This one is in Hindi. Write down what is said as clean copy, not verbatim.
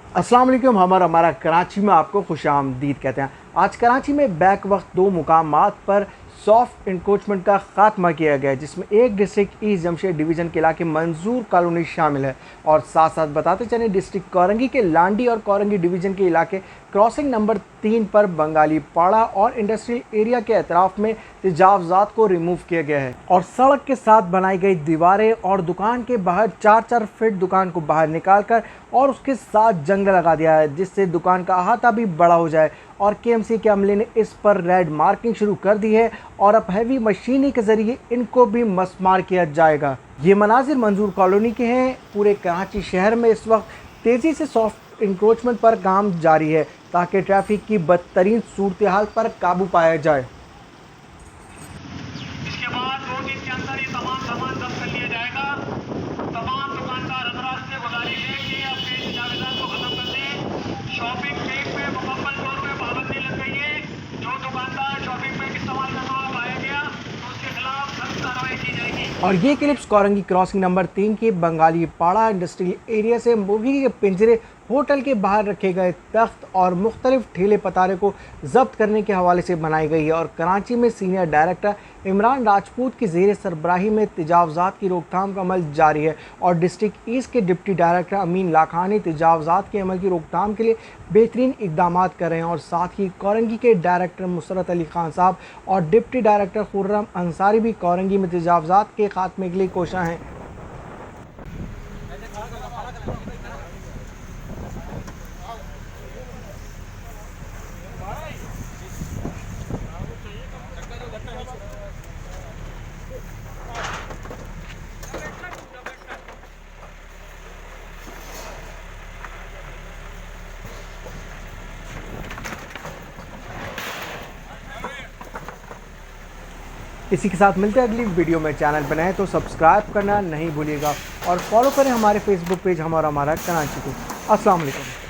अस्सलाम वालेकुम। हमारा कराची में आपको खुशामदीद कहते हैं। आज कराची में बैक वक्त दो मुकामात पर सॉफ्ट इंक्रोचमेंट का खात्मा किया गया है, जिसमें एक डिस्ट्रिक्ट ईस्ट जमशेद डिवीज़न के इलाके मंजूर कॉलोनी शामिल है। और साथ साथ बताते चलें, डिस्ट्रिक्ट कोरंगी के लांडी और कोरंगी डिवीज़न के इलाके क्रॉसिंग नंबर 3 पर बंगाली पाड़ा और इंडस्ट्रियल एरिया के अतराफ में तजावज़ात को रिमूव किया गया है और सड़क के साथ बनाई गई दीवारें और दुकान के बाहर 4-4 फीट दुकान को बाहर निकाल कर और उसके साथ जंग लगा दिया है, जिससे दुकान का अहाता भी बड़ा हो जाए। और केएमसी के अमले ने इस पर रेड मार्किंग शुरू कर दी है और अब हैवी मशीनी के ज़रिए इनको भी मस्मार किया जाएगा। ये मनाजिर मंजूर कॉलोनी के हैं। पूरे कराची शहर में इस वक्त तेज़ी से सॉफ्ट इंक्रोचमेंट पर काम जारी है ताकि ट्रैफिक की बदतरीन सूरत हाल पर काबू पाया जाए। इसके बाद 2 दिन के अंदर ये तमाम सामान जब्त कर लिया जाएगा। तमाम दुकानदार अंदराज से गुजारिश है कि अपने तजावीज़ात को ख़त्म कर दें। शॉपिंग बैग पे मुकम्मल तौर पर पाबंदी लग गई है। जो दुकानदार शॉपिंग बैग इस्तेमाल करना हुआ पाया गया तो उसके खिलाफ सख्त कार्रवाई की जाएगी। और ये क्लिप्स कोरंगी क्रॉसिंग नंबर 3 के बंगाली पाड़ा इंडस्ट्रियल एरिया से मुर्गी के पिंजरे, होटल के बाहर रखे गए तख्त और मुख्तलिफ ठेले पतारे को जब्त करने के हवाले से बनाई गई है। और कराची में सीनियर डायरेक्टर इमरान राजपूत की ज़ेर सरबराही में तजावज़ात की रोकथाम का अमल जारी है और डिस्ट्रिक्ट ईस्ट के डिप्टी डायरेक्टर अमीन लाखानी तजावज़ात के अमल की रोकथाम के लिए बेहतरीन इकदाम कर रहे हैं। और साथ ही कोरंगी के डायरेक्टर मुसरत अली खान साहब और डिप्टी डायरेक्टर खुर्रम अंसारी भी कोरंगी में तजावज़ात के खात्मे के लिए कोशा हैं। इसी के साथ मिलते हैं अगली वीडियो में। चैनल बनाएं तो सब्सक्राइब करना नहीं भूलिएगा और फॉलो करें हमारे फेसबुक पेज हमारा कराची को। अस्सलाम वालेकुम।